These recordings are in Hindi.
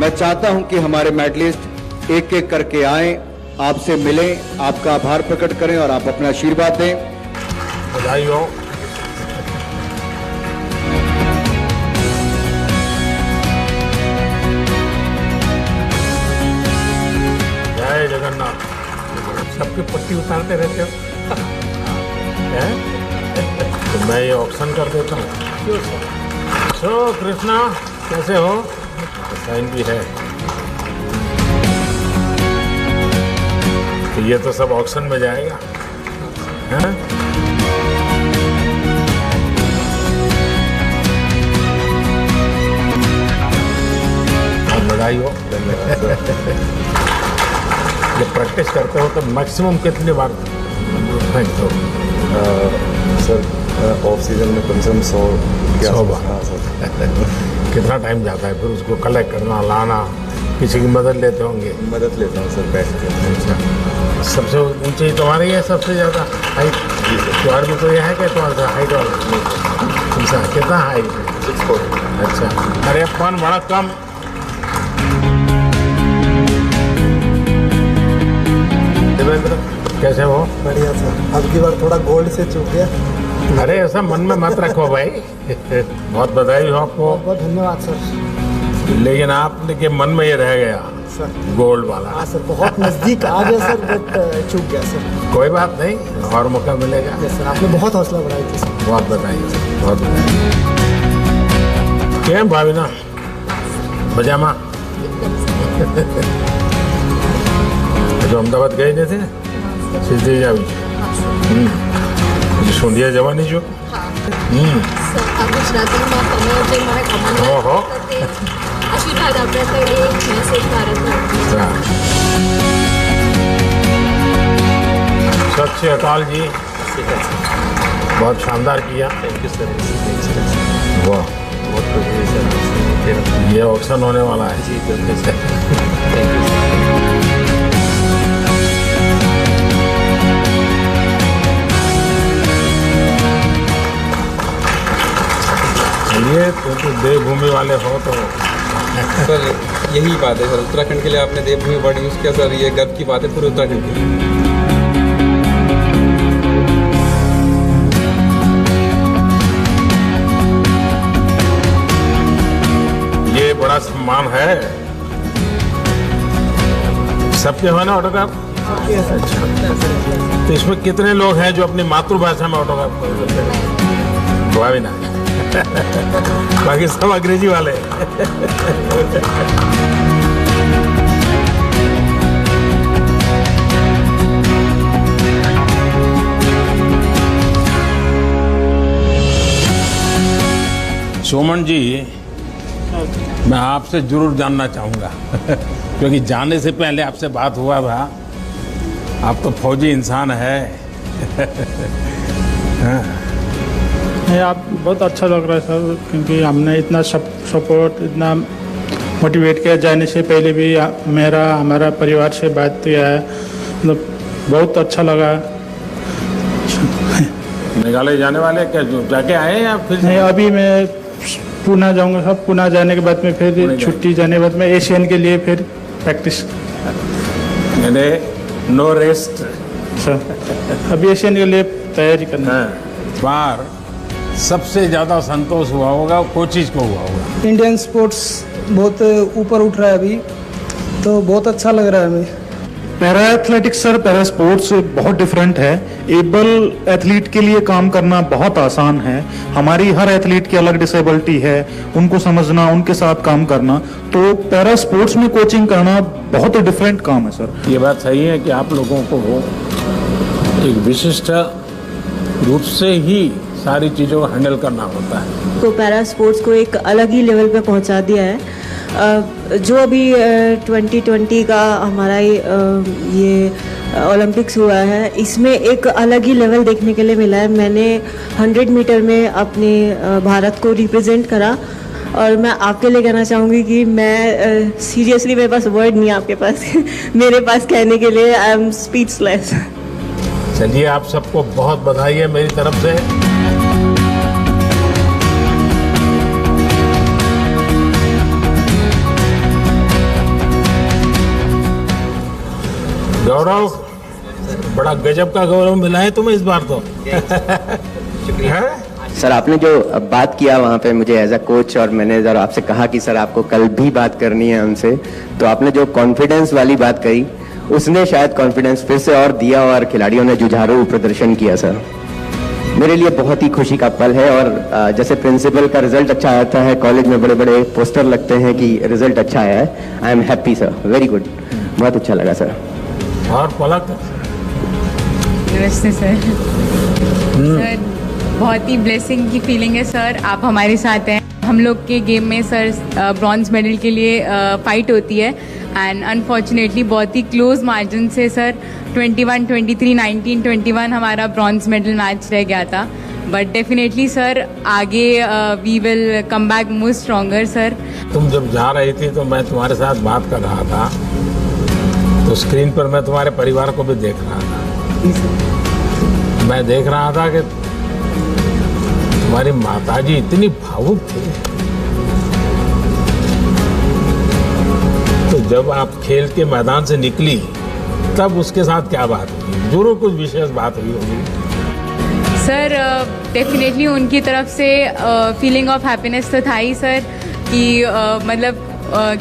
मैं चाहता हूं कि हमारे मेडलिस्ट एक एक करके आएं, आपसे मिलें, आपका आभार प्रकट करें और आप अपना आशीर्वाद दें। बधाई हो। जय जगन्नाथ। सबकी पट्टी उतारते रहते हो हैं? तो मैं ये ऑक्शन कर देता हूँ। सो कृष्णा कैसे हो? साइन भी है। तो ये तो सब ऑक्शन में जाएगा हैं? बधाई हो। जब प्रैक्टिस करते हो तो मैक्सिमम कितनी बार फेंकते हो? सर ऑफ सीजन में कम से कम 100 बार। हाँ सर। कितना टाइम जाता है फिर उसको कलेक्ट करना, लाना? किसी की मदद लेते होंगे? मदद लेता हूँ सर बैठ के। अच्छा, सबसे ऊंची तुम्हारी है? सबसे ज़्यादा हाइट तुम्हारी भी कोई है क्या? तुम्हारा हाइट वाला कितना हाइट? 6'4". अच्छा, अरे अपन बड़ा कम। देवेंद्र कैसे हो? बढ़िया सर। अब की बार थोड़ा गोल्ड से चूक गया। अरे ऐसा मन में मत रखो भाई। बहुत बधाई हो आपको। बहुत धन्यवाद सर। लेकिन आपने के मन में ये रह गया सर गोल्ड वाला। हाँ सर, बहुत नज़दीक आ गया सर, बट चूक गया सर। कोई बात नहीं, और मौका मिलेगा। यस सर, आपने बहुत हौसला बढ़ाई थी सर। बहुत बधाई, बहुत बधाई। क्या भाविना पजामा जो अहमदाबाद गए थे सीधे जावी सोंधिया जवानी जो આ ગુજરાતીમાં તમે જે મને કમેન્ટ ઓહો. તે આશીર્વાદ આપ્યા હતા એ મેસેજ ભારતનો सत श्री अकाल जी। बहुत शानदार किया। Thank you sir. वाह, बहुत खुशी सर। ये ऑक्शन होने वाला है। जी बिल्कुल सर। Thank you sir. ये तो देवभूमि वाले हो तो सर यही बात है सर, उत्तराखंड के लिए आपने देवभूमि वर्ड यूज़ किया सर, ये गर्व की बात है पूरे उत्तराखंड के लिए। ये बड़ा सम्मान है। सबके हो ना ऑटोग्राफ? तो इसमें कितने लोग हैं जो अपनी मातृभाषा में ऑटोग्राफ करते हैं? हुआ भी ना। बाकी सब अंग्रेजी वाले। सोमन जी, मैं आपसे जरूर जानना चाहूँगा क्योंकि जाने से पहले आपसे बात हुआ था। आप तो फौजी इंसान है। नहीं, आप बहुत अच्छा लग रहा है सर, क्योंकि हमने इतना सपोर्ट, इतना मोटिवेट किया। जाने से पहले भी हमारा परिवार से बात किया है, मतलब बहुत अच्छा लगा। मेघालय जाने वाले क्या जो जाके आए हैं या फिर? नहीं, अभी मैं पुणे जाऊंगा सब। पुणे जाने के बाद में फिर छुट्टी जाने के बाद में एशियन के लिए फिर प्रैक्टिस। नो रेस्ट सर अभी एशियन के लिए तैयारी करना है। बार सबसे ज़्यादा संतोष हुआ होगा कोचिज को हुआ होगा। इंडियन स्पोर्ट्स बहुत ऊपर उठ रहा है अभी, तो बहुत अच्छा लग रहा है हमें। Para athletics sir, para sports बहुत डिफरेंट है। एबल एथलीट के लिए काम करना बहुत आसान है। हमारी हर एथलीट की अलग डिसेबिलिटी है, उनको समझना, उनके साथ काम करना। तो पैरा स्पोर्ट्स में कोचिंग करना बहुत ही डिफरेंट काम है सर। ये बात सही है कि आप लोगों को एक विशिष्ट रूप से ही सारी चीज़ों को हैंडल करना होता है। तो पैरा स्पोर्ट्स को एक अलग ही लेवल पे पहुंचा दिया है। जो अभी 2020 का हमारा ये ओलंपिक्स हुआ है, इसमें एक अलग ही लेवल देखने के लिए मिला है। मैंने 100 मीटर में अपने भारत को रिप्रेजेंट करा और मैं आपके लिए कहना चाहूँगी कि मैं सीरियसली मेरे पास वर्ड नहीं है आपके पास मेरे पास कहने के लिए। I am speechless. चलिए, आप सबको बहुत बधाई है मेरी तरफ से। गौरव, बड़ा गजब का गौरव मिला है तुम्हें इस बार तो। हैं? सर आपने जो बात किया वहाँ पे मुझे एज अ कोच और मैनेजर आपसे कहा कि सर आपको कल भी बात करनी है हमसे, तो आपने जो कॉन्फिडेंस वाली बात कही उसने शायद कॉन्फिडेंस फिर से और दिया और खिलाड़ियों ने जुझारू प्रदर्शन किया। सर मेरे लिए बहुत ही खुशी का पल है और जैसे प्रिंसिपल का रिजल्ट अच्छा आता है, कॉलेज में बड़े बड़े पोस्टर लगते हैं कि रिजल्ट अच्छा आया है। I am happy sir, very good, बहुत अच्छा लगा सर। और पलक? नमस्ते सर। सर बहुत ही ब्लेसिंग की फीलिंग है सर, आप हमारे साथ हैं। हम लोग के गेम में सर ब्रॉन्ज मेडल के लिए फाइट होती है एंड अनफॉर्चुनेटली बहुत ही क्लोज मार्जिन से सर 21, 23, 19, 21 हमारा ब्रॉन्ज मेडल मैच रह गया था। बट डेफिनेटली सर आगे we will come back more stronger sir. तुम जब जा रही थी तो मैं तुम्हारे साथ बात कर रहा था, तो स्क्रीन पर मैं तुम्हारे परिवार को भी देख रहा था। मैं देख रहा था कि तुम्हारी माताजी इतनी भावुक थी। तो जब आप खेल के मैदान से निकली तब उसके साथ क्या बात हुई? जरूर कुछ विशेष बात हुई होगी। सर डेफिनेटली उनकी तरफ से फीलिंग ऑफ हैप्पीनेस तो था ही सर कि मतलब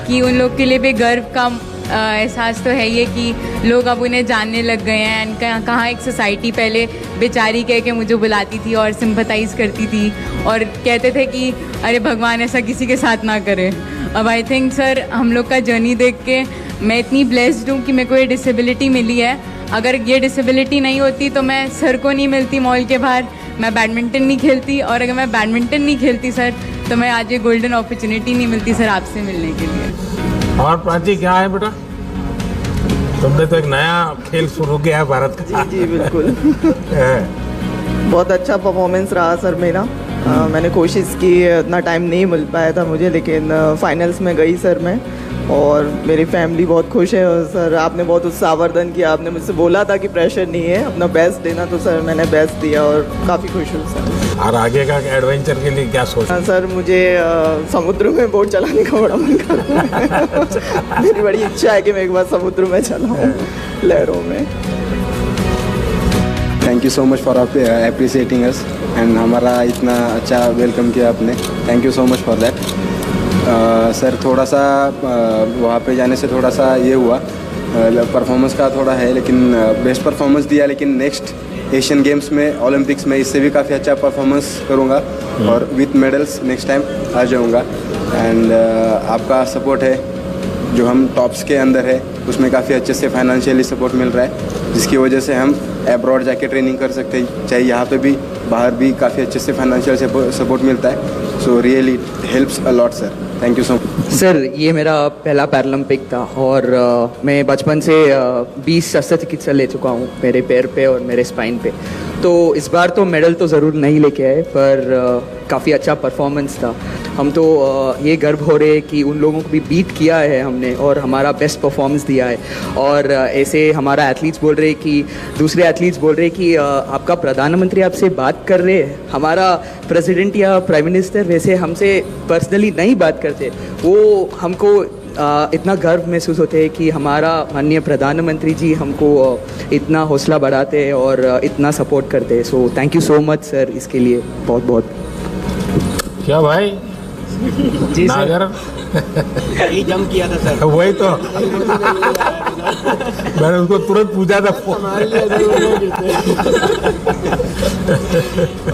कि उन लोग के लिए भी गर्व का एहसास तो है ये कि लोग अब उन्हें जानने लग गए हैं। एंड कहाँ एक सोसाइटी पहले बेचारी कह के मुझे बुलाती थी और सिंपथाइज़ करती थी और कहते थे कि अरे भगवान ऐसा किसी के साथ ना करे। अब आई थिंक सर हम लोग का जर्नी देख के मैं इतनी ब्लेस्ड हूँ कि मेरे को ये डिसेबिलिटी मिली है। अगर ये डिसेबिलिटी नहीं होती तो मैं सर को नहीं मिलती मॉल के बाहर, मैं बैडमिंटन नहीं खेलती, और अगर मैं बैडमिंटन नहीं खेलती सर तो मैं आज ये गोल्डन अपॉर्चुनिटी नहीं मिलती सर आपसे मिलने के लिए। और प्राची क्या है बेटा, तुमने तो एक नया खेल शुरू किया है भारत का। जी बिल्कुल। बहुत अच्छा परफॉर्मेंस रहा सर मेरा। मैंने कोशिश की, इतना टाइम नहीं मिल पाया था मुझे, लेकिन फाइनल्स में गई सर मैं, और मेरी फैमिली बहुत खुश है। और सर आपने बहुत उत्साहवर्धन किया, आपने मुझसे बोला था कि प्रेशर नहीं है, अपना बेस्ट देना, तो सर मैंने बेस्ट दिया और काफ़ी खुश हूँ सर। और आगे का एडवेंचर के लिए क्या सोचा? सर मुझे समुद्र में बोट चलाने का बड़ा मन कर रहा है। मेरी बड़ी इच्छा है कि मैं एक बार समुद्र में चलाऊँ, लहरों में। Thank you so much for appreciating us and हमारा इतना अच्छा वेलकम किया आपने, thank you so much for that. Sir थोड़ा सा वहाँ पे जाने से थोड़ा सा ये हुआ, परफॉर्मेंस का थोड़ा है, लेकिन बेस्ट परफॉर्मेंस दिया, लेकिन नेक्स्ट एशियन गेम्स में, ओलंपिक्स में इससे भी काफ़ी अच्छा परफॉर्मेंस करूँगा और विथ मेडल्स नेक्स्ट टाइम आ जाऊँगा। एंड आपका सपोर्ट है जो हम टॉप्स के अंदर है उसमें काफ़ी अच्छे से फाइनेंशियली सपोर्ट मिल रहा है, जिसकी वजह से हम एब्रॉड जाके ट्रेनिंग कर सकते हैं, चाहे यहाँ पे भी बाहर भी काफ़ी अच्छे से फाइनेंशियल सपोर्ट मिलता है। So really helps a lot sir, thank you so much. Sir ये मेरा पहला पैरालंपिक था और मैं बचपन से 20 शस्त्रचिकित्सा ले चुका हूँ मेरे पैर पे और मेरे स्पाइन पे, तो इस बार तो मेडल तो ज़रूर नहीं लेके आए, पर काफ़ी अच्छा परफॉर्मेंस था। हम तो ये गर्व हो रहे कि उन लोगों को भी बीट किया है हमने और हमारा बेस्ट परफॉर्मेंस दिया है। और ऐसे हमारा एथलीट्स बोल रहे कि दूसरे एथलीट्स बोल रहे कि आपका प्रधानमंत्री आपसे बात कर रहे हैं, हमारा प्रेसिडेंट या प्राइम मिनिस्टर वैसे हमसे पर्सनली नहीं बात करते, वो हमको इतना गर्व महसूस होते हैं कि हमारा माननीय प्रधानमंत्री जी हमको इतना हौसला बढ़ाते हैं और इतना सपोर्ट करते हैं। So thank you so much sir, इसके लिए बहुत बहुत। क्या भाई जी नागर यही जम किया था सर। वही तो मैंने उसको तुरंत पूछा था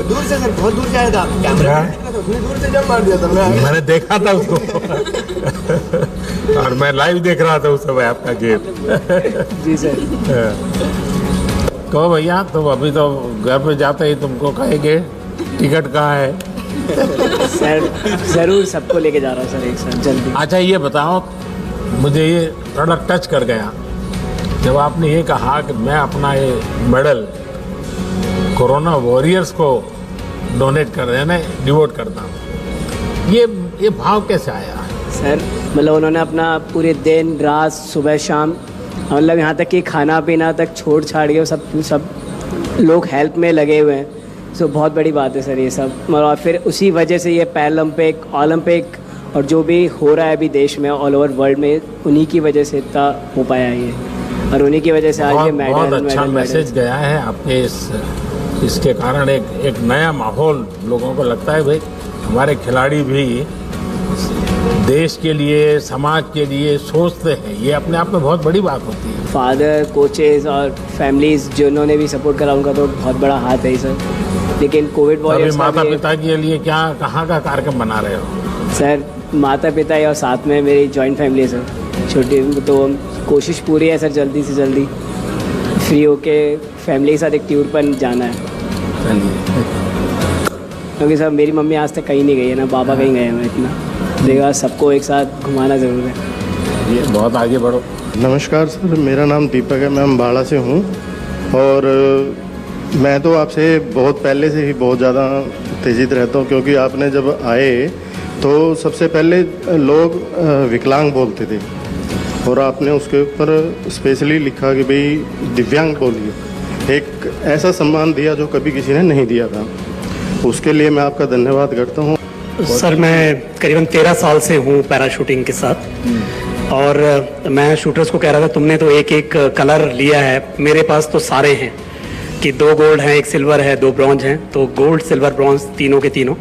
दूर से सर, बहुत दूर जाएगा कैमरा, दूर से जम मार दिया था मैंने देखा था उसको और मैं लाइव देख रहा था उस समय आपका गेम। जी सर। कहो भैया, तुम अभी तो घर पे जाते ही तुमको कहेंगे टिकट कहाँ है? सर ज़रूर सबको लेके जा रहा हूँ सर एक साथ जल्दी। अच्छा ये बताओ, मुझे ये थोड़ा टच कर गया जब आपने ये कहा कि मैं अपना ये मेडल कोरोना वॉरियर्स को डोनेट कर रहे हैं, डिवोट करता हूँ, ये भाव कैसे आया? सर मतलब उन्होंने अपना पूरे दिन रात सुबह शाम मतलब यहाँ तक कि खाना पीना तक छोड़ छाड़ के सब लोग हेल्प में लगे हुए हैं। सो बहुत बड़ी बात है सर ये सब। और फिर उसी वजह से ये पैरालंपिक, ओलंपिक और जो भी हो रहा है अभी देश में, ऑल ओवर वर्ल्ड में, उन्हीं की वजह से इतना हो पाया है ये। और उन्हीं की वजह से आज ये मेडल बहुत अच्छा मैसेज गया है आपके इसके कारण एक नया माहौल लोगों को लगता है भाई हमारे खिलाड़ी भी देश के लिए समाज के लिए सोचते हैं, ये अपने आप में बहुत बड़ी बात होती है। फादर, कोचेज और फैमिलीज जिन्होंने भी सपोर्ट करा उनका तो बहुत बड़ा हाथ है सर। लेकिन कोविड वॉरियर्स माता पिता के लिए क्या कहाँ का कार्यक्रम बना रहे हो? सर माता पिता और साथ में मेरी जॉइंट फैमिली है सर, छोटी, तो कोशिश पूरी है सर जल्दी से जल्दी फ्री होके फैमिली के साथ एक टूर पर जाना है। क्योंकि सर मेरी मम्मी आज तक कहीं नहीं गई है ना बाबा कहीं गए हैं, इतना देखा सबको एक साथ घुमाना ज़रूर है। ये बहुत आगे बढ़ो। नमस्कार सर, मेरा नाम दीपक है, मैं अम्बाड़ा से हूँ और मैं तो आपसे बहुत पहले से ही बहुत ज़्यादा उत्तेजित रहता हूँ क्योंकि आपने जब आए तो सबसे पहले लोग विकलांग बोलते थे और आपने उसके ऊपर स्पेशली लिखा कि भाई दिव्यांग बोलिए, एक ऐसा सम्मान दिया जो कभी किसी ने नहीं दिया था। उसके लिए मैं आपका धन्यवाद करता हूँ। सर मैं करीबन 13 साल से हूँ पैरा शूटिंग के साथ और मैं शूटर्स को कह रहा था तुमने तो एक एक कलर लिया है, मेरे पास तो सारे हैं कि 2 गोल्ड हैं, 1 सिल्वर है, 2 ब्रॉन्ज हैं, तो गोल्ड सिल्वर ब्रॉन्ज तीनों के तीनों।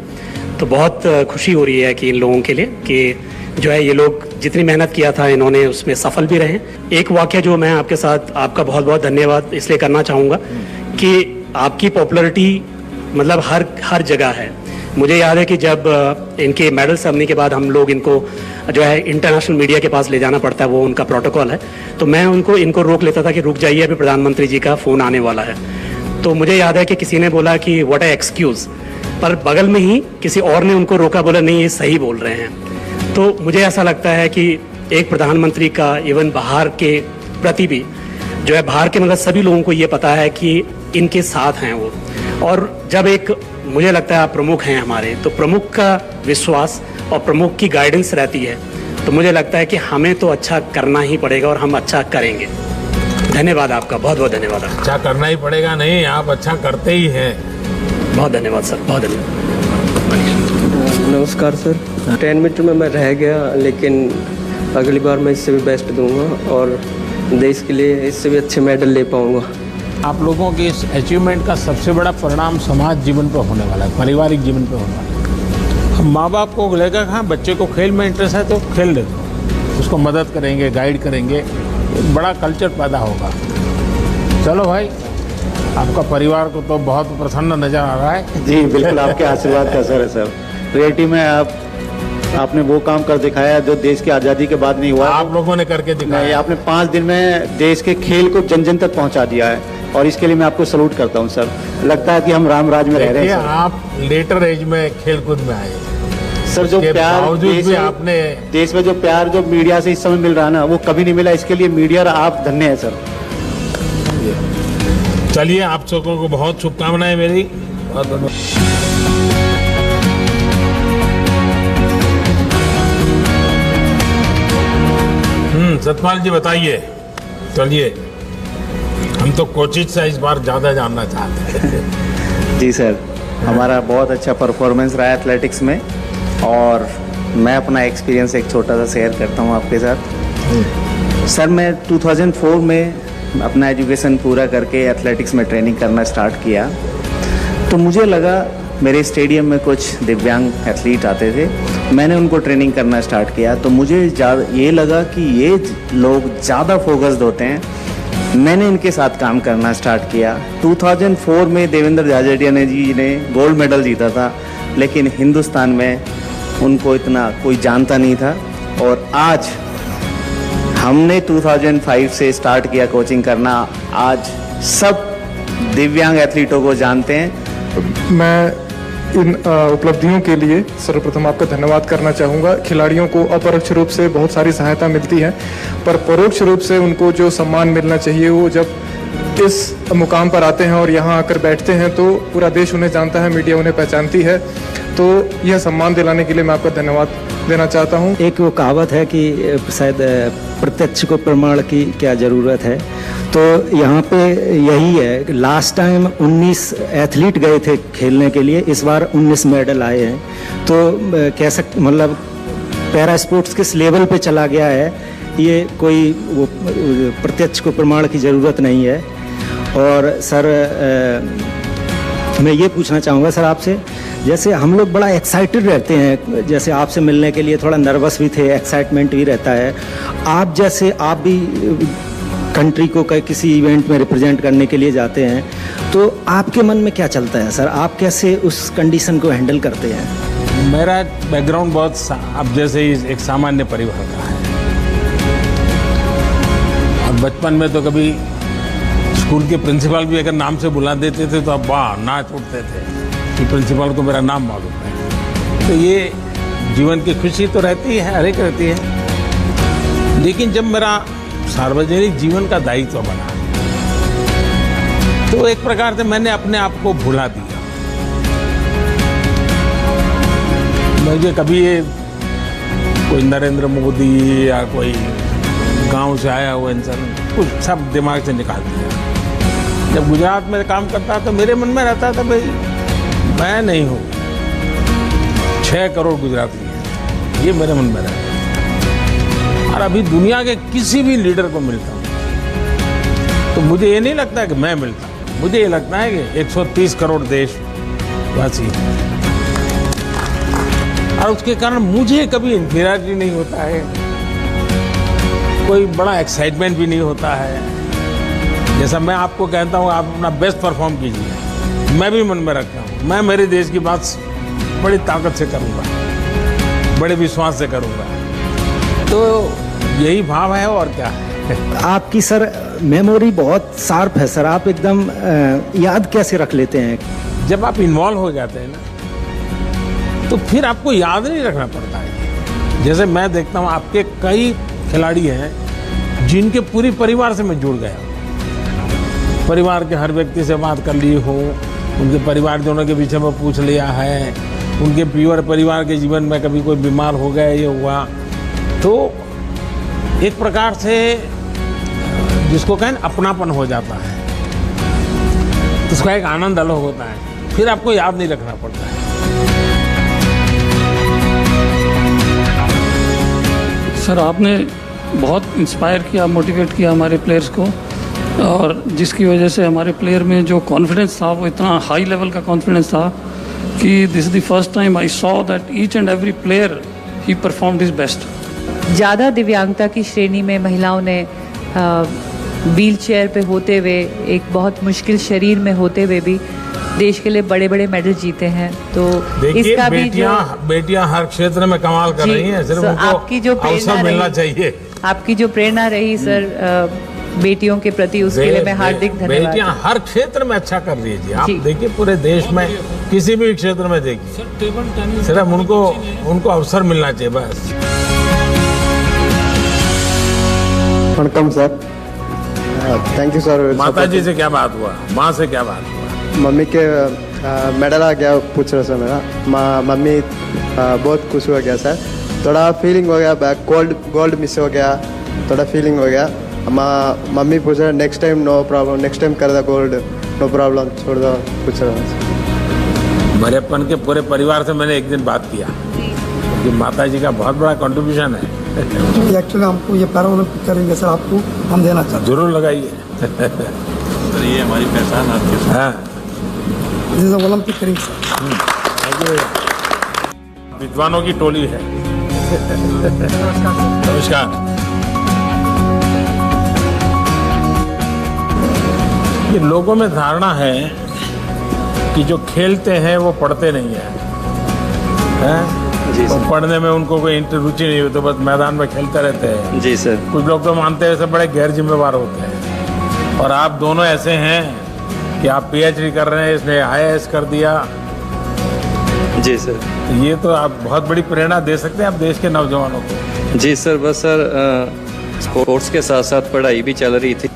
तो बहुत खुशी हो रही है कि इन लोगों के लिए कि जो है ये लोग जितनी मेहनत किया था इन्होंने उसमें सफल भी रहे। एक वाक़या जो मैं आपके साथ आपका बहुत बहुत धन्यवाद इसलिए करना चाहूँगा कि आपकी पॉपुलैरिटी मतलब हर जगह है। मुझे याद है कि जब इनके मेडल सेरेमनी के बाद हम लोग इनको जो है इंटरनेशनल मीडिया के पास ले जाना पड़ता है, वो उनका प्रोटोकॉल है, तो मैं इनको रोक लेता था कि रुक जाइए अभी प्रधानमंत्री जी का फ़ोन आने वाला है। तो मुझे याद है कि किसी ने बोला कि व्हाट ए एक्सक्यूज़, पर बगल में ही किसी और ने उनको रोका, बोला नहीं ये सही बोल रहे हैं। तो मुझे ऐसा लगता है कि एक प्रधानमंत्री का इवन बाहर के प्रति भी जो है बाहर के मतलब सभी लोगों को ये पता है कि इनके साथ हैं वो। और जब एक मुझे लगता है आप प्रमुख हैं हमारे, तो प्रमुख का विश्वास और प्रमुख की गाइडेंस रहती है, तो मुझे लगता है कि हमें तो अच्छा करना ही पड़ेगा और हम अच्छा करेंगे। धन्यवाद आपका, बहुत बहुत धन्यवाद। अच्छा करना ही पड़ेगा नहीं, आप अच्छा करते ही हैं। बहुत धन्यवाद सर, बहुत धन्यवाद। नमस्कार सर, 10 मीटर में मैं रह गया, लेकिन अगली बार मैं इससे भी बेस्ट दूंगा और देश के लिए इससे भी अच्छे मेडल ले पाऊंगा। आप लोगों की इस अचीवमेंट का सबसे बड़ा परिणाम समाज जीवन पर होने वाला है, पारिवारिक जीवन पर होने वाला है। हम माँ बाप को लेकर हाँ बच्चे को खेल में इंटरेस्ट है तो खेल दे दो, उसको मदद करेंगे, गाइड करेंगे, एक बड़ा कल्चर पैदा होगा। चलो भाई, आपका परिवार को तो बहुत प्रसन्न नजर आ रहा है। जी बिल्कुल, आपके आशीर्वाद का असर है सर। रियलिटी में आपने वो काम कर दिखाया जो देश की आज़ादी के बाद नहीं हुआ। आप लोगों ने करके दिखाया। आपने 5 दिन में देश के खेल को जन जन तक पहुंचा दिया है और इसके लिए मैं आपको सलूट करता हूं सर। लगता है कि हम राम राज में रह रहे हैं सर। आप लेटर एज में खेल कूद में आए सर, जो प्यार भी आपने देश में जो प्यार जो मीडिया से इस समय मिल रहा है ना, वो कभी नहीं मिला। इसके लिए मीडिया और आप धन्य है सर। चलिए, आप सबको को बहुत शुभकामनाएं मेरी। बहुत धन्यवाद। सतपाल जी बताइए। चलिए, हम तो कोचिज से इस बार ज़्यादा जानना चाहते हैं। जी सर, हमारा बहुत अच्छा परफॉर्मेंस रहा है एथलेटिक्स में और मैं अपना एक्सपीरियंस एक छोटा सा शेयर करता हूँ आपके साथ। सर, मैं 2004 में अपना एजुकेशन पूरा करके एथलेटिक्स में ट्रेनिंग करना स्टार्ट किया, तो मुझे लगा मेरे स्टेडियम में कुछ दिव्यांग एथलीट आते थे, मैंने उनको ट्रेनिंग करना स्टार्ट किया, तो मुझे ये लगा कि ये लोग ज़्यादा फोकस्ड होते हैं। मैंने इनके साथ काम करना स्टार्ट किया। 2004 में देवेंद्र झाझड़िया जी ने गोल्ड मेडल जीता था, लेकिन हिंदुस्तान में उनको इतना कोई जानता नहीं था। और आज हमने 2005 से स्टार्ट किया कोचिंग करना, आज सब दिव्यांग एथलीटों को जानते हैं। मैं इन उपलब्धियों के लिए सर्वप्रथम आपका धन्यवाद करना चाहूँगा। खिलाड़ियों को अपरोक्ष रूप से बहुत सारी सहायता मिलती है, पर परोक्ष रूप से उनको जो सम्मान मिलना चाहिए वो जब इस मुकाम पर आते हैं और यहाँ आकर बैठते हैं तो पूरा देश उन्हें जानता है, मीडिया उन्हें पहचानती है। तो यह सम्मान दिलाने के लिए मैं आपका धन्यवाद देना चाहता हूँ। एक वो कहावत है कि शायद प्रत्यक्ष को प्रमाण की क्या ज़रूरत है, तो यहाँ पे यही है। लास्ट टाइम 19 एथलीट गए थे खेलने के लिए, इस बार 19 मेडल आए हैं। तो कह सकते मतलब पैरा स्पोर्ट्स किस लेवल पे चला गया है ये कोई वो प्रत्यक्ष को प्रमाण की ज़रूरत नहीं है। और सर मैं ये पूछना चाहूँगा सर आपसे, जैसे हम लोग बड़ा एक्साइटेड रहते हैं, जैसे आपसे मिलने के लिए थोड़ा नर्वस भी थे, एक्साइटमेंट भी रहता है। आप भी कंट्री को किसी इवेंट में रिप्रेजेंट करने के लिए जाते हैं, तो आपके मन में क्या चलता है सर? आप कैसे उस कंडीशन को हैंडल करते हैं? मेरा बैकग्राउंड बहुत अब जैसे ही एक सामान्य परिवार का है, और बचपन में तो कभी स्कूल के प्रिंसिपल भी अगर नाम से बुला देते थे तो अब वाह नाच उठते थे कि प्रिंसिपल को मेरा नाम मालूम है। तो ये जीवन की खुशी तो रहती है, हर एक रहती है। लेकिन जब मेरा सार्वजनिक जीवन का दायित्व बना तो एक प्रकार से मैंने अपने आप को भुला दिया। मुझे कभी ये कोई नरेंद्र मोदी या कोई गांव से आया हुआ इंसान कुछ सब दिमाग से निकाल दिया। जब गुजरात में काम करता तो मेरे मन में रहता था भाई मैं नहीं हूँ, 6 करोड़ गुजराती हैं, ये मेरे मन में रहता। और अभी दुनिया के किसी भी लीडर को मिलता हूँ तो मुझे ये नहीं लगता कि मैं मिलता हूँ, मुझे ये लगता है कि 130 करोड़ देशवासी हैं और उसके कारण मुझे कभी इंफीरियरिटी नहीं होता है, कोई बड़ा एक्साइटमेंट भी नहीं होता है। जैसा मैं आपको कहता हूँ आप अपना बेस्ट परफॉर्म कीजिए, मैं भी मन में रखता हूँ मैं मेरे देश की बात बड़ी ताकत से करूँगा, बड़े विश्वास से करूँगा। तो यही भाव है और क्या है। आपकी सर मेमोरी बहुत शार्प है सर, आप एकदम याद कैसे रख लेते हैं? जब आप इन्वॉल्व हो जाते हैं ना तो फिर आपको याद नहीं रखना पड़ता है। जैसे मैं देखता हूँ आपके कई खिलाड़ी हैं जिनके पूरी परिवार से मैं जुड़ गया, परिवार के हर व्यक्ति से बात कर ली हो, उनके परिवारजनों के विषय में पूछ लिया है, उनके प्योर परिवार के जीवन में कभी कोई बीमार हो गया ये हुआ, तो एक प्रकार से जिसको कहें अपनापन हो जाता है, तो उसका एक आनंद अलग होता है, फिर आपको याद नहीं रखना पड़ता है। सर आपने बहुत इंस्पायर किया, मोटिवेट किया हमारे प्लेयर्स को, और जिसकी वजह से हमारे प्लेयर में जो कॉन्फिडेंस था वो इतना हाई लेवल का कॉन्फिडेंस था कि this is the first time I saw that each and every player he performed his best. ज़्यादा दिव्यांगता की श्रेणी में महिलाओं ने व्हील चेयर पे होते हुए, एक बहुत मुश्किल शरीर में होते हुए भी देश के लिए बड़े बड़े मेडल जीते हैं। तो इसका भी बेटियां हर क्षेत्र में कमाल कर रही हैं, सिर्फ उनको आपकी जो अवसर मिलना चाहिए। आपकी जो प्रेरणा रही सर बेटियों के प्रति, उसके लिए मैं हार्दिक धन्यवाद। बेटियां हर क्षेत्र में अच्छा कर रही है जी, आप देखिए पूरे देश में किसी भी क्षेत्र में देखिए, सिर्फ उनको अवसर मिलना चाहिए बस। वणकम सर, थैंक यू सर। माता जी से क्या बात हुआ, माँ से क्या बात हुआ? मम्मी के मेडल आ गया पूछ रहे सर मेरा, मम्मी बहुत खुश हो गया सर, थोड़ा फीलिंग हो गया, गोल्ड मिस हो गया, थोड़ा फीलिंग हो गया। मम्मी पूछ रहे next time no problem, next time कर दो गोल्ड, नो प्रॉब्लम, छोड़ दो, पूछ रहा। बड़ेपन के पूरे परिवार से मैंने एक दिन बात किया कि माता जी का बहुत बड़ा कंट्रीब्यूशन है। एक्चुअली हमको ये पैरा ओलंपिक करेंगे सर, आपको हम देना चाहते हैं। जरूर लगाइए सर, ये हमारी पहचान आपके साथ। हाँ, ओलंपिक करेंगे सर। विद्वानों की टोली है। नमस्कार। ये लोगों में धारणा है कि जो खेलते हैं वो पढ़ते नहीं हैं, तो पढ़ने में उनको कोई रुचि नहीं होती, तो बस मैदान में खेलते रहते हैं। जी सर। कुछ लोग तो मानते हैं सब बड़े गैर जिम्मेवार होते हैं, और आप दोनों ऐसे हैं कि आप PhD कर रहे हैं, इसने IAS कर दिया। जी सर। ये तो आप बहुत बड़ी प्रेरणा दे सकते हैं आप देश के नौजवानों को। जी सर, बस सर स्पोर्ट्स के साथ साथ पढ़ाई भी चल रही थी।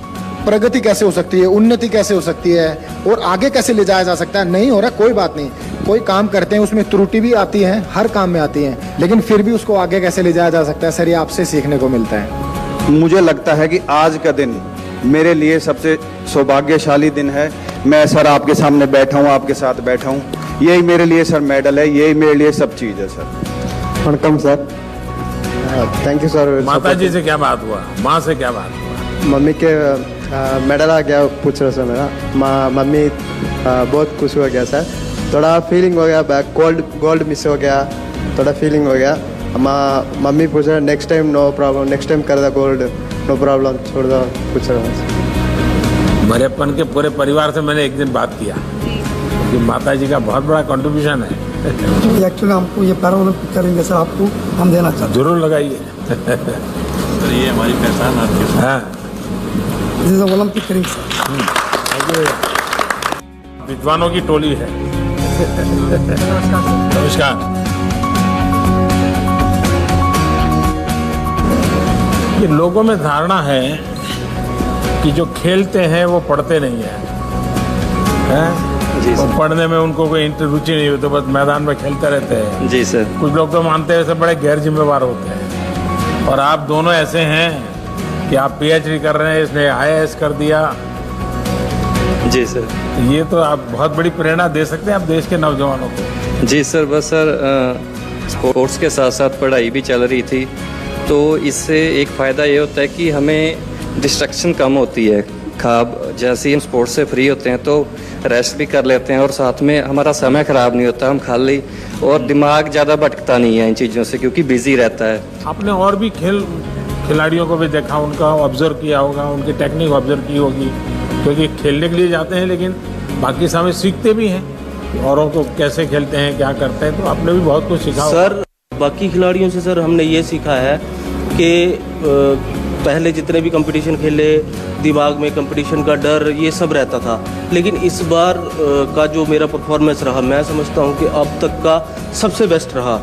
प्रगति कैसे हो सकती है, उन्नति कैसे हो सकती है और आगे कैसे ले जाया जा सकता है? नहीं हो रहा कोई बात नहीं, कोई काम करते हैं उसमें त्रुटि भी आती है, हर काम में आती है, लेकिन फिर भी उसको आगे कैसे ले जाया जा सकता है, सर ये आपसे सीखने को मिलता है। मुझे लगता है कि आज का दिन मेरे लिए सबसे सौभाग्यशाली दिन है। मैं सर आपके सामने बैठा हूँ, आपके साथ बैठा हूँ, यही मेरे लिए सर मेडल है, यही मेरे लिए सब चीज़ है sir. वणकम sir, thank you sir. माता जी से क्या बात हुआ, माँ से क्या बात हुआ? मम्मी के मेडल आ गया पूछ रहे सर मेरा। मम्मी बहुत खुश हो गया सर। थोड़ा फीलिंग हो गया, गोल्ड मिस हो गया, थोड़ा फीलिंग हो गया। मम्मी पूछ रहे next time no problem, next time कर दो गोल्ड, नो प्रॉब्लम, छोड़ दो, पूछ रहा। मेरेपन के पूरे परिवार से मैंने एक दिन बात किया कि माता जी का बहुत बड़ा कंट्रीब्यूशन है। एक्चुअली हमको ये पैरालंपिक करेंगे सर, आपको हम देना चाहते हैं। जरूर लगाइए। सर ये हमारी पहचान आपके साथ। हाँ, ओलंपिक करेंगे सर। विद्वानों की टोली है। नमस्कार। ये लोगों में धारणा है कि जो खेलते हैं वो पढ़ते नहीं हैं। वो पढ़ने में उनको कोई रुचि नहीं होती, बस मैदान में खेलते रहते हैं। जी सर। कुछ लोग तो मानते हैं सब बड़े गैर जिम्मेवार होते हैं, और आप दोनों ऐसे हैं कि आप पीएचडी कर रहे हैं, इसने आईएएस कर दिया। जी सर। ये तो आप बहुत बड़ी प्रेरणा दे सकते हैं आप देश के नौजवानों को। जी सर, बस सर स्पोर्ट्स के साथ साथ पढ़ाई भी चल रही थी, तो इससे एक फ़ायदा ये होता है कि हमें डिस्ट्रैक्शन कम होती है। खाब जैसे ही हम स्पोर्ट्स से फ्री होते हैं तो रेस्ट भी कर लेते हैं, और साथ में हमारा समय ख़राब नहीं होता, हम खाली, और दिमाग ज़्यादा भटकता नहीं है इन चीज़ों से, क्योंकि बिजी रहता है। आपने और भी खिलाड़ियों को भी देखा, उनका ऑब्जर्व किया होगा, उनकी टेक्निक ऑब्जर्व की होगी, क्योंकि खेलने के लिए जाते हैं लेकिन बाकी समय सीखते भी हैं औरों को कैसे खेलते हैं, क्या करते हैं, तो आपने भी बहुत कुछ सीखा सर। बाकी खिलाड़ियों से सर हमने ये सीखा है कि पहले जितने भी कंपटीशन खेले, दिमाग में कंपटीशन का डर ये सब रहता था, लेकिन इस बार का जो मेरा परफॉर्मेंस रहा, मैं समझता हूँ कि अब तक का सबसे बेस्ट रहा।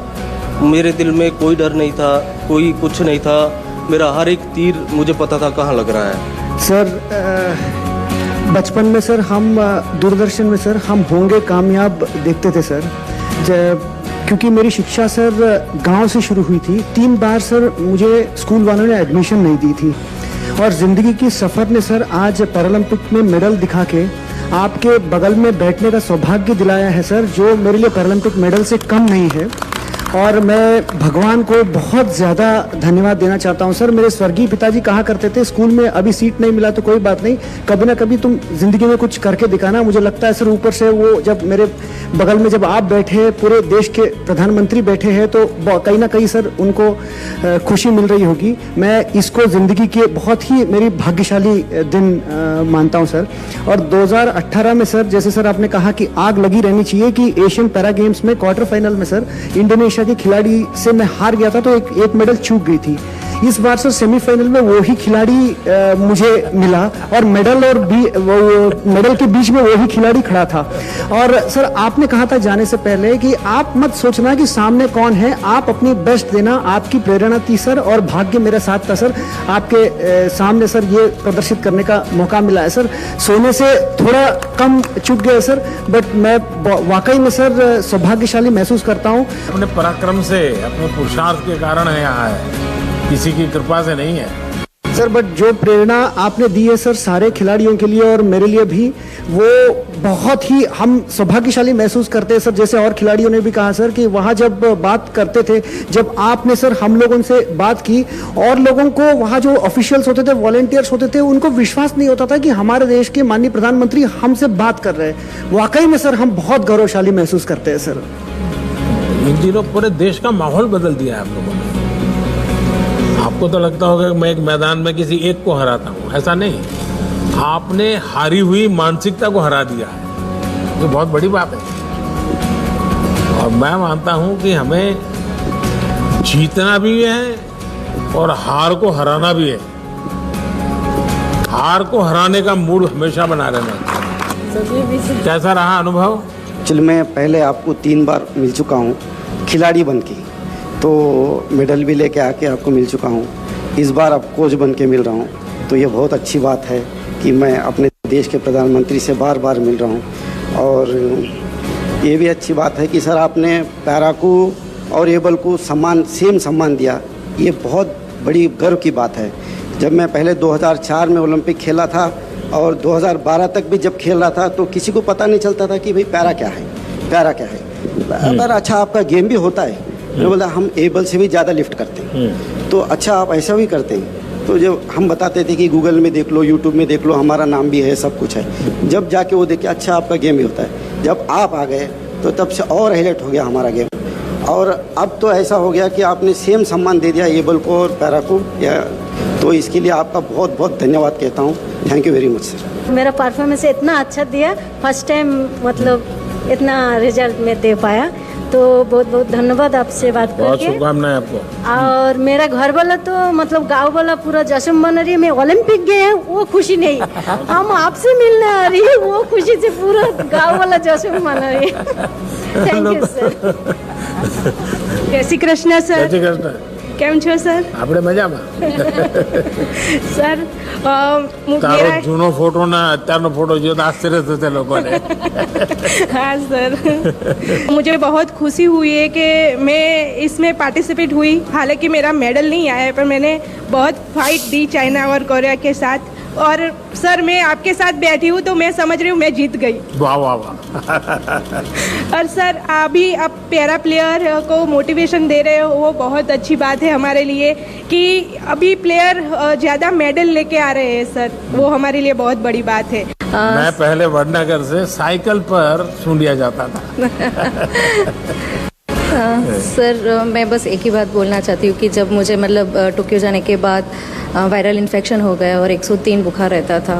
मेरे दिल में कोई डर नहीं था, कोई कुछ नहीं था, मेरा हर एक तीर मुझे पता था कहाँ लग रहा है। सर बचपन में सर हम दूरदर्शन में सर हम होंगे कामयाब देखते थे सर, क्योंकि मेरी शिक्षा सर गांव से शुरू हुई थी। 3 बार सर मुझे स्कूल वालों ने एडमिशन नहीं दी थी, और ज़िंदगी की सफ़र ने सर आज पैरालंपिक में मेडल दिखा के आपके बगल में बैठने का सौभाग्य दिलाया है सर, जो मेरे लिए पैरालंपिक मेडल से कम नहीं है। और मैं भगवान को बहुत ज़्यादा धन्यवाद देना चाहता हूँ सर। मेरे स्वर्गीय पिताजी कहा करते थे, स्कूल में अभी सीट नहीं मिला तो कोई बात नहीं, कभी ना कभी तुम जिंदगी में कुछ करके दिखाना। मुझे लगता है सर ऊपर से वो जब मेरे बगल में जब आप बैठे, पूरे देश के प्रधानमंत्री बैठे हैं, तो कहीं ना कहीं सर उनको खुशी मिल रही होगी। मैं इसको ज़िंदगी के बहुत ही मेरी भाग्यशाली दिन मानता हूँ सर। और 2018 में सर, जैसे सर आपने कहा कि आग लगी रहनी चाहिए कि एशियन पैरा गेम्स में क्वार्टर फाइनल में सर इंडोनेशिया के खिलाड़ी से मैं हार गया था, तो एक मेडल चूक गई थी। इस बार सर सेमीफाइनल में वो ही खिलाड़ी मुझे मिला, और मेडल के बीच में वो ही खिलाड़ी खड़ा था। और सर आपने कहा था जाने से पहले कि आप मत सोचना कि सामने कौन है, आप अपनी बेस्ट देना, आपकी प्रेरणा थी सर, और भाग्य मेरे साथ था सर। आपके सामने सर ये प्रदर्शित करने का मौका मिला है सर। सोने से थोड़ा कम चूक गया सर, बट मैं वाकई में सर सौभाग्यशाली महसूस करता हूँ। अपने पराक्रम से, अपने पुरुषार्थ के कारण है यहाँ है, किसी की कृपा से नहीं है सर। बट जो प्रेरणा आपने दी है सर सारे खिलाड़ियों के लिए और मेरे लिए भी, वो बहुत ही हम सौभाग्यशाली महसूस करते हैं सर। जैसे और खिलाड़ियों ने भी कहा सर कि वहाँ जब बात करते थे, जब आपने सर हम लोगों से बात की, और लोगों को वहाँ जो ऑफिशियल्स होते थे, वॉलंटियर्स होते थे, उनको विश्वास नहीं होता था कि हमारे देश के माननीय प्रधानमंत्री हमसे बात कर रहे हैं। वाकई में सर हम बहुत गौरवशाली महसूस करते हैं सर। इन दिनों पूरे देश का माहौल बदल दिया है आप लोगों ने। आपको तो लगता होगा कि मैं एक मैदान में किसी एक को हराता हूँ, ऐसा नहीं। आपने हारी हुई मानसिकता को हरा दिया है, ये बहुत बड़ी बात है। और मैं मानता हूँ कि हमें जीतना भी है और हार को हराना भी है। हार को हराने का मूड हमेशा बना रहना चाहिए। कैसा रहा अनुभव? चल मैं पहले आपको 3 बार मिल चुका हूँ खिलाड़ी बन के, तो मेडल भी लेके आके आपको मिल चुका हूँ। इस बार अब कोच बन के मिल रहा हूँ, तो ये बहुत अच्छी बात है कि मैं अपने देश के प्रधानमंत्री से बार बार मिल रहा हूँ। और ये भी अच्छी बात है कि सर आपने पैरा को और एबल को सेम सम्मान दिया, ये बहुत बड़ी गर्व की बात है। जब मैं पहले 2004 में ओलंपिक खेला था और 2012 तक भी जब खेल रहा था, तो किसी को पता नहीं चलता था कि भाई पैरा क्या है, पैरा क्या है। पर अच्छा आपका गेम भी होता है, मैं बोला हम एबल से भी ज़्यादा लिफ्ट करते हैं। तो अच्छा आप ऐसा भी करते हैं। तो जब हम बताते थे कि गूगल में देख लो, यूट्यूब में देख लो, हमारा नाम भी है, सब कुछ है, जब जाके वो देखे अच्छा आपका गेम भी होता है, जब आप आ गए तो तब से और हाईलाइट हो गया हमारा गेम। और अब तो ऐसा हो गया कि आपने सेम सम्मान दे दिया एबल को और पैरा को, तो इसके लिए आपका बहुत बहुत धन्यवाद कहता हूँ। Thank you very much sir. मेरा परफॉर्मेंस इतना अच्छा दिया, फर्स्ट टाइम मतलब इतना रिजल्ट में दे पाया, तो बहुत बहुत धन्यवाद आपसे बात करके। बहुत शुभकामनाएं आपको। और मेरा घर वाला तो मतलब गांव वाला पूरा जश्न मना रही है, मैं ओलंपिक गए हैं वो खुशी नहीं, हम आपसे मिलने आ रही है वो खुशी से पूरा गांव वाला जश्न मना रही है। Thank you sir. જય શ્રી કૃષ્ણ સર। જય શ્રી કૃષ્ણ। કેમ છો સર? આપણે મજામાં। સર તારો જૂનો ફોટો ના અત્યારનો ફોટો જો તો આશ્ચર્ય થશે લોકોને। हाँ सर, मुझे बहुत खुशी हुई है कि मैं इसमें पार्टिसिपेट हुई। हालांकि मेरा मेडल नहीं आया है, पर मैंने बहुत फाइट दी चाइना और कोरिया के साथ। और सर मैं आपके साथ बैठी हूँ तो मैं समझ रही हूँ मैं जीत गई। वाह वाह वाह। और सर अभी आप पैरा प्लेयर को मोटिवेशन दे रहे हो, वो बहुत अच्छी बात है हमारे लिए कि अभी प्लेयर ज़्यादा मेडल लेके आ रहे हैं सर, वो हमारे लिए बहुत बड़ी बात है। मैं पहले वडनगर से साइकिल पर सूंढिया जाता था। सर मैं बस एक ही बात बोलना चाहती हूँ कि जब मुझे मतलब टोक्यो जाने के बाद वायरल इन्फेक्शन हो गया और 103 बुखार रहता था,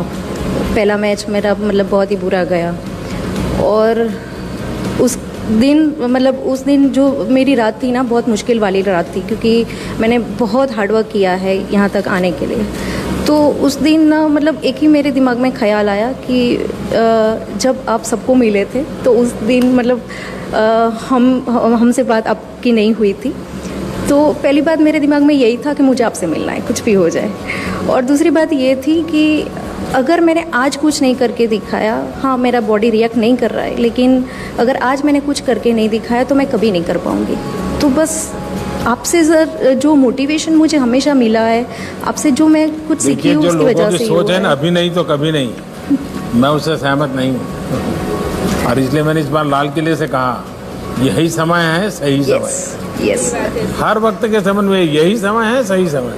पहला मैच मेरा मतलब बहुत ही बुरा गया। और उस दिन जो मेरी रात थी ना, बहुत मुश्किल वाली रात थी, क्योंकि मैंने बहुत हार्डवर्क किया है यहाँ तक आने के लिए। तो उस दिन ना मतलब एक ही मेरे दिमाग में ख्याल आया कि जब आप सबको मिले थे तो उस दिन मतलब हमसे बात आपकी नहीं हुई थी। तो पहली बात मेरे दिमाग में यही था कि मुझे आपसे मिलना है, कुछ भी हो जाए। और दूसरी बात ये थी कि अगर मैंने आज कुछ नहीं करके दिखाया, हाँ मेरा बॉडी रिएक्ट नहीं कर रहा है, लेकिन अगर आज मैंने कुछ करके नहीं दिखाया तो मैं कभी नहीं कर पाऊँगी। तो बस आपसे सर जो मोटिवेशन मुझे हमेशा मिला है, आपसे जो मैं कुछ सीखी हूँ उसकी वजह से सोच है ना, अभी नहीं तो कभी नहीं, मैं उससे सहमत नहीं हूँ। और इसलिए मैंने इस बार लाल किले से कहा यही समय है, सही समय। यस। हर वक्त के संबंध में यही समय है, सही समय।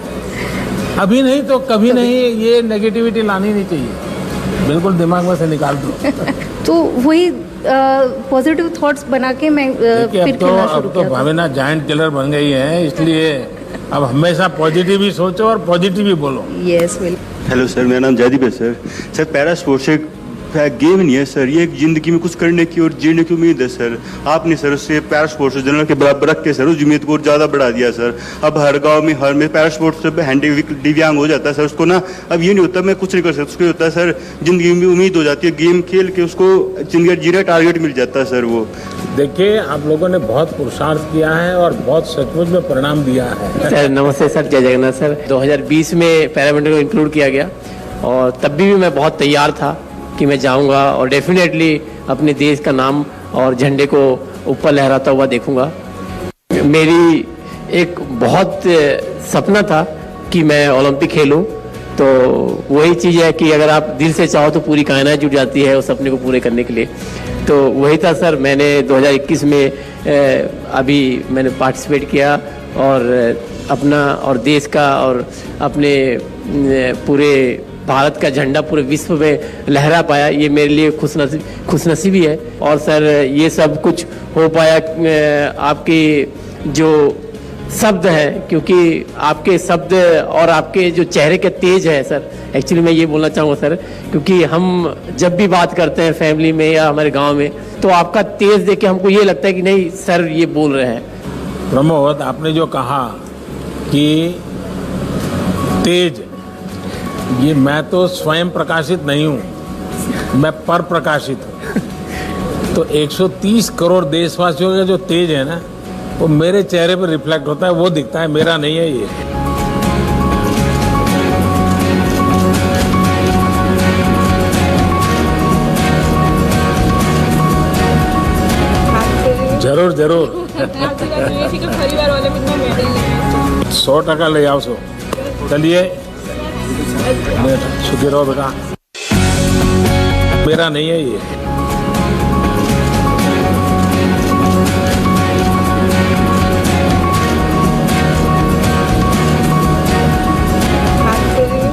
अभी नहीं तो कभी नहीं, ये नेगेटिविटी लानी नहीं चाहिए, बिल्कुल दिमाग में से निकाल दो। तो वही पॉजिटिव थॉट्स बना के मैं फिर खेलना शुरू किया। अब तो भावना जायंट किलर बन गई है, इसलिए अब हमेशा पॉजिटिव ही सोचो और पॉजिटिव ही बोलो। Yes will. हेलो सर, मेरा नाम जयदीप है सर। सर पैरा स्पोर्ट्स एक गेम नहीं है सर, ये एक जिंदगी में कुछ करने की और जीने की उम्मीद है सर। आपने सर उससे पैरा स्पोर्ट्स जनरल के बराबर रख के सर उस उम्मीद को ज़्यादा बढ़ा दिया सर। अब हर गांव में हर में पैरा स्पोर्ट्स से दिव्यांग हो जाता है सर, उसको ना अब ये नहीं होता मैं कुछ नहीं कर सकता, उसको होता है सर जिंदगी में उम्मीद हो जाती है, गेम खेल के उसको जिंदगी जीने टारगेट मिल जाता है सर। वो देखिए आप लोगों ने बहुत पुरुषार्थ किया है और बहुत सचमुच में परिणाम दिया है। सर नमस्ते सर, जय जगन्नाथ सर। 2020 में पैरामिलिट्री को इंक्लूड किया गया और तब भी मैं बहुत तैयार था कि मैं जाऊंगा और डेफिनेटली अपने देश का नाम और झंडे को ऊपर लहराता हुआ देखूंगा। मेरी एक बहुत सपना था कि मैं ओलंपिक खेलूं, तो वही चीज़ है कि अगर आप दिल से चाहो तो पूरी कायनात जुट जाती है उस सपने को पूरे करने के लिए। तो वही था सर, मैंने 2021 में अभी मैंने पार्टिसिपेट किया और अपना और देश का और अपने पूरे भारत का झंडा पूरे विश्व में लहरा पाया, ये मेरे लिए खुशनसीबी है। और सर ये सब कुछ हो पाया आपके जो शब्द हैं, क्योंकि आपके शब्द और आपके जो चेहरे के तेज है सर, एक्चुअली मैं ये बोलना चाहूँगा सर, क्योंकि हम जब भी बात करते हैं फैमिली में या हमारे गांव में, तो आपका तेज देख के हमको ये लगता है कि नहीं सर ये बोल रहे हैं। प्रमोद, आपने जो कहा कि तेज, ये मैं तो स्वयं प्रकाशित नहीं हूँ, मैं पर प्रकाशित हूँ। तो 130 करोड़ देशवासियों का जो तेज है ना, वो मेरे चेहरे पर रिफ्लेक्ट होता है, वो दिखता है, मेरा नहीं है ये। जरूर जरूर 100% ले आओ। सो चलिए, सुखी रहो बेटा, मेरा नहीं है ये।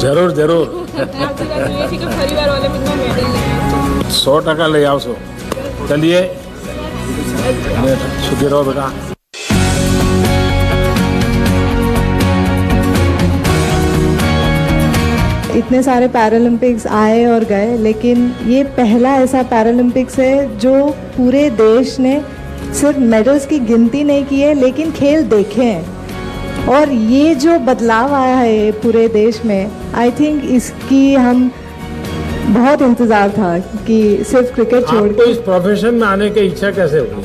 जरूर जरूर 100% ले आओ सो। चलिए सुखी रहो बेटा। इतने सारे पैरालंपिक्स आए और गए, लेकिन ये पहला ऐसा पैरालंपिक्स है जो पूरे देश ने सिर्फ मेडल्स की गिनती नहीं की है लेकिन खेल देखे हैं। और ये जो बदलाव आया है पूरे देश में, आई थिंक इसकी हम बहुत इंतज़ार था कि सिर्फ क्रिकेट छोड़ के इस प्रोफेशन में आने की इच्छा कैसे हुई?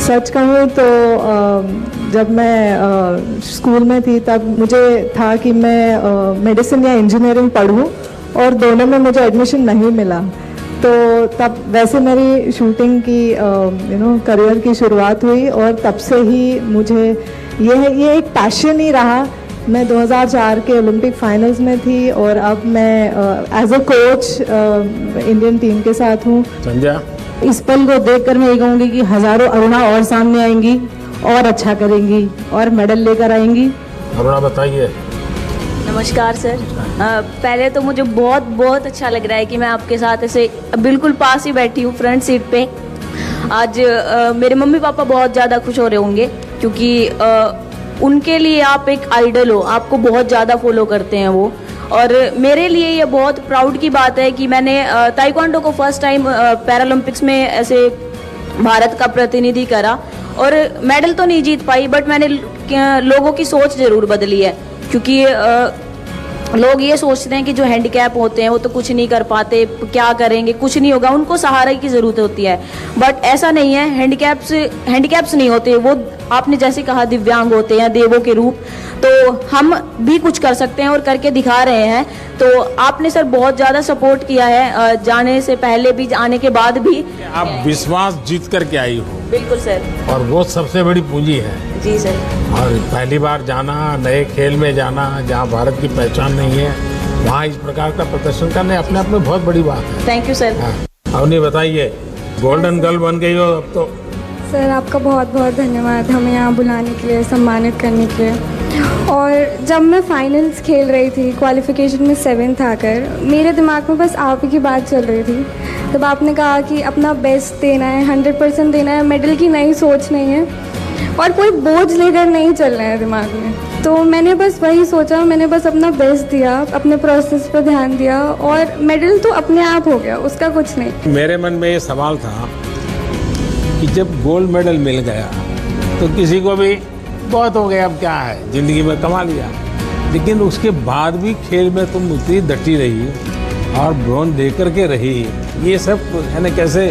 सच कहूँ तो जब मैं स्कूल में थी तब मुझे था कि मैं मेडिसिन या इंजीनियरिंग पढ़ूँ और दोनों में मुझे एडमिशन नहीं मिला। तो तब वैसे मेरी शूटिंग की करियर की शुरुआत हुई और तब से ही मुझे ये एक पैशन ही रहा। मैं 2004 के ओलंपिक फाइनल्स में थी और अब मैं as a coach Indian team के साथ हूँ। संध्या, इस पल को देखकर मैं ये कहूँगी कि हजारों अरुणा और सामने आएंगी और अच्छा करेंगी और मेडल लेकर आएंगी। अरुणा बताइए। नमस्कार सर। पहले तो मुझे बहुत बहुत अच्छा लग रहा है कि मैं आपके साथ ऐसे बिल्कुल पास ही बैठी हूँ फ्रंट सीट पे। आज मेरे मम्मी पापा बहुत ज़्यादा खुश हो रहे होंगे क्योंकि उनके लिए आप एक आइडल हो, आपको बहुत ज़्यादा फॉलो करते हैं वो। और मेरे लिए ये बहुत प्राउड की बात है कि मैंने ताइक्वांडो को फर्स्ट टाइम पैरालंपिक्स में ऐसे भारत का प्रतिनिधि करा और मेडल तो नहीं जीत पाई, बट मैंने लोगों की सोच ज़रूर बदली है। क्योंकि लोग ये सोचते हैं कि जो हैंडीकैप होते हैं वो तो कुछ नहीं कर पाते, क्या करेंगे, कुछ नहीं होगा, उनको सहारे की ज़रूरत होती है। बट ऐसा नहीं है, हैंडीकैप्स नहीं होते, वो आपने जैसे कहा दिव्यांग होते हैं, देवों के रूप। तो हम भी कुछ कर सकते हैं और करके दिखा रहे हैं। तो आपने सर बहुत ज़्यादा सपोर्ट किया है, जाने से पहले भी, आने के बाद भी। आप विश्वास जीत करके आई हो। बिल्कुल सर। और वो सबसे बड़ी पूंजी है। जी सर। और पहली बार जाना, नए खेल में जाना जहाँ भारत की पहचान नहीं है, वहाँ इस प्रकार का प्रदर्शन करने अपने आप में बहुत बड़ी बात है। Thank you sir. अवनी बताइए, गोल्डन गर्ल बन गई हो अब तो। सर आपका बहुत बहुत धन्यवाद हमें यहाँ बुलाने के लिए, सम्मानित करने के लिए। और जब मैं फाइनल्स खेल रही थी, क्वालिफिकेशन में 7th आकर, मेरे दिमाग में बस आप ही की बात चल रही थी। तब आपने कहा कि अपना बेस्ट देना है, 100% देना है, मेडल की नई सोच नहीं है और कोई बोझ लेकर नहीं चलना है दिमाग में। तो मैंने बस वही सोचा, मैंने बस अपना बेस्ट दिया, अपने प्रोसेस पर ध्यान दिया और मेडल तो अपने आप हो गया, उसका कुछ नहीं। मेरे मन में ये सवाल था कि जब गोल्ड मेडल मिल गया तो किसी को भी बहुत हो गया, अब क्या है, जिंदगी में कमा लिया। लेकिन उसके बाद भी खेल में तुम उतनी डटी रही और ब्रोंज दे करके रही, ये सब यानी कैसे?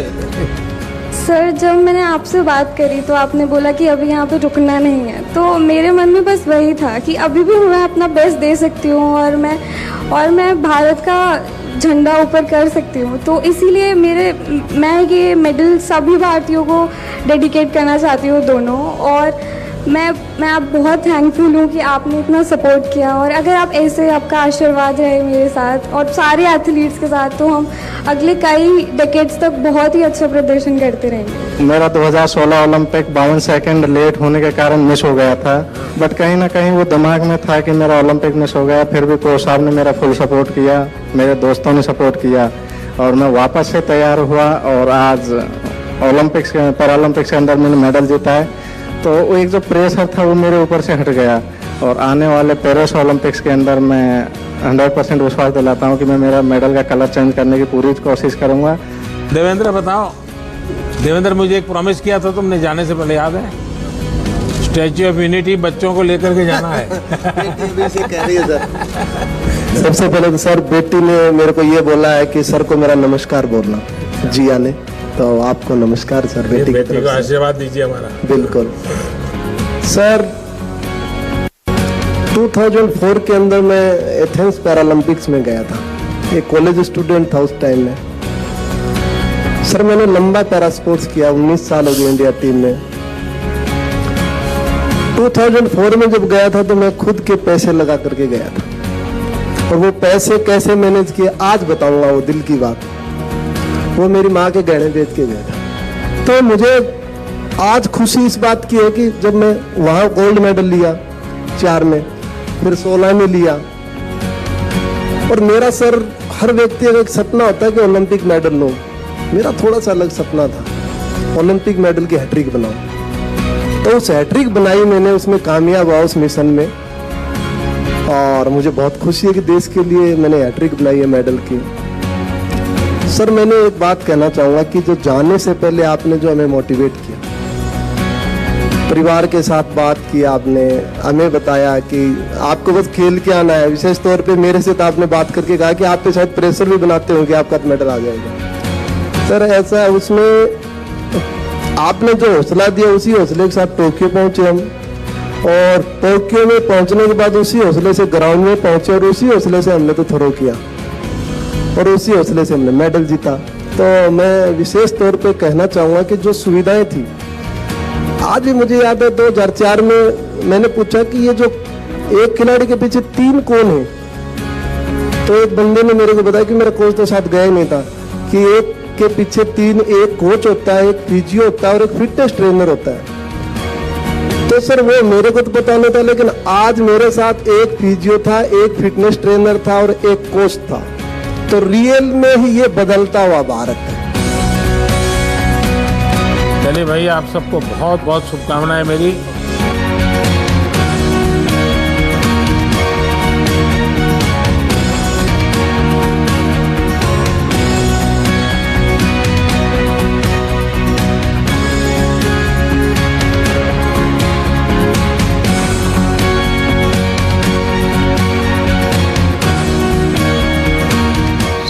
सर जब मैंने आपसे बात करी तो आपने बोला कि अभी यहाँ पे रुकना नहीं है, तो मेरे मन में बस वही था कि अभी भी मैं अपना बेस्ट दे सकती हूँ और मैं भारत का झंडा ऊपर कर सकती हूँ। तो इसीलिए मैं ये मेडल सभी भारतीयों को डेडिकेट करना चाहती हूँ, दोनों। और मैं आप बहुत थैंकफुल हूँ कि आपने इतना सपोर्ट किया और अगर आप ऐसे, आपका आशीर्वाद रहे मेरे साथ और सारे एथलीट्स के साथ, तो हम अगले कई डेकेड्स तक बहुत ही अच्छा प्रदर्शन करते रहेंगे। मेरा 2016 ओलंपिक 52 सेकंड लेट होने के कारण मिस हो गया था, बट कहीं ना कहीं वो दिमाग में था कि मेरा ओलंपिक मिस हो गया। फिर भी कोच साहब ने मेरा फुल सपोर्ट किया, मेरे दोस्तों ने सपोर्ट किया और मैं वापस से तैयार हुआ और आज पैरालंपिक्स के अंदर मैंने मेडल जीता है। तो वो एक जो प्रेशर था वो मेरे ऊपर से हट गया और आने वाले पेरिस ओलंपिक्स के अंदर मैं 100% विश्वास दिलाता हूँ कि मैं मेरा मेडल का कलर चेंज करने की पूरी कोशिश करूँगा। देवेंद्र बताओ, देवेंद्र मुझे एक प्रॉमिस किया था तुमने जाने से पहले, याद है? स्टैच्यू ऑफ यूनिटी बच्चों को लेकर के जाना है। कह रही है सर। सबसे पहले तो सर बेटी ने मेरे को ये बोला है कि सर को मेरा नमस्कार बोलना, जिया ने, तो आपको नमस्कार सर, बेटी को आशीर्वाद दीजिए हमारा। बिल्कुल सर। 2004 के अंदर मैं एथेंस पैरालंपिक्स में गया था, एक कॉलेज स्टूडेंट था उस टाइम में। सर मैंने लंबा पैरा स्पोर्ट्स किया, 19 साल हो गए इंडिया टीम में। 2004 में जब गया था तो मैं खुद के पैसे लगा करके गया था और वो पैसे कैसे मैनेज किए आज बताऊंगा, वो दिल की बात। वो मेरी माँ के गहने बेच के गया था। तो मुझे आज खुशी इस बात की है कि जब मैं वहाँ गोल्ड मेडल लिया 4 में, फिर 16 में लिया, और मेरा सर, हर व्यक्ति का एक सपना होता है कि ओलंपिक मेडल लो। मेरा थोड़ा सा अलग सपना था, ओलंपिक मेडल की हैट्रिक बनाऊं। तो उस हैट्रिक बनाई मैंने, उसमें कामयाब हुआ उस मिशन में। और मुझे बहुत खुशी है कि देश के लिए मैंने हैट्रिक बनाई है मेडल की। सर, मैंने एक बात कहना चाहूँगा कि जो जाने से पहले आपने जो हमें मोटिवेट किया, परिवार के साथ बात की आपने, हमें बताया कि आपको बस खेल के आना है। विशेष तौर पे मेरे से तो आपने बात करके कहा कि आप पे शायद प्रेशर भी बनाते हो कि आपका मेडल आ जाएगा। सर, ऐसा है, उसमें आपने जो हौसला दिया, उसी हौसले के साथ टोक्यो पहुंचे हम। और टोक्यो में पहुंचने के बाद उसी हौसले से ग्राउंड में पहुंचे और उसी हौसले से हमने तो थ्रो किया और उसी हौसले से हमने मेडल जीता। तो मैं विशेष तौर पे कहना चाहूँगा कि जो सुविधाएं थी, आज भी मुझे याद है 2004 में मैंने पूछा कि ये जो एक खिलाड़ी के पीछे 3 कौन है, तो एक बंदे ने मेरे को बताया कि मेरा कोच तो साथ गया ही नहीं था, कि एक के पीछे 3, एक कोच होता है, एक फिजियो होता है और एक फिटनेस ट्रेनर होता है। तो सर, वो मेरे को तो पता नहीं था, लेकिन आज मेरे साथ एक फिजियो था, एक फिटनेस ट्रेनर था और एक कोच था। तो रियल में ही ये बदलता हुआ भारत है। चलिए भाई, आप सबको बहुत बहुत शुभकामनाएं मेरी।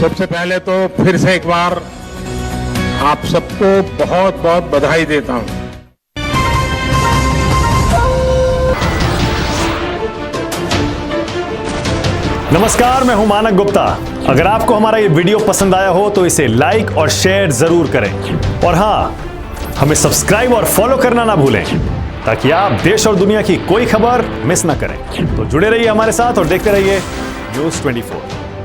सबसे पहले तो फिर से एक बार आप सबको बहुत बहुत बधाई देता हूं। नमस्कार, मैं हूं मानक गुप्ता। अगर आपको हमारा ये वीडियो पसंद आया हो तो इसे लाइक और शेयर जरूर करें। और हाँ, हमें सब्सक्राइब और फॉलो करना ना भूलें, ताकि आप देश और दुनिया की कोई खबर मिस ना करें। तो जुड़े रहिए हमारे साथ और देखते रहिए न्यूज़ 24।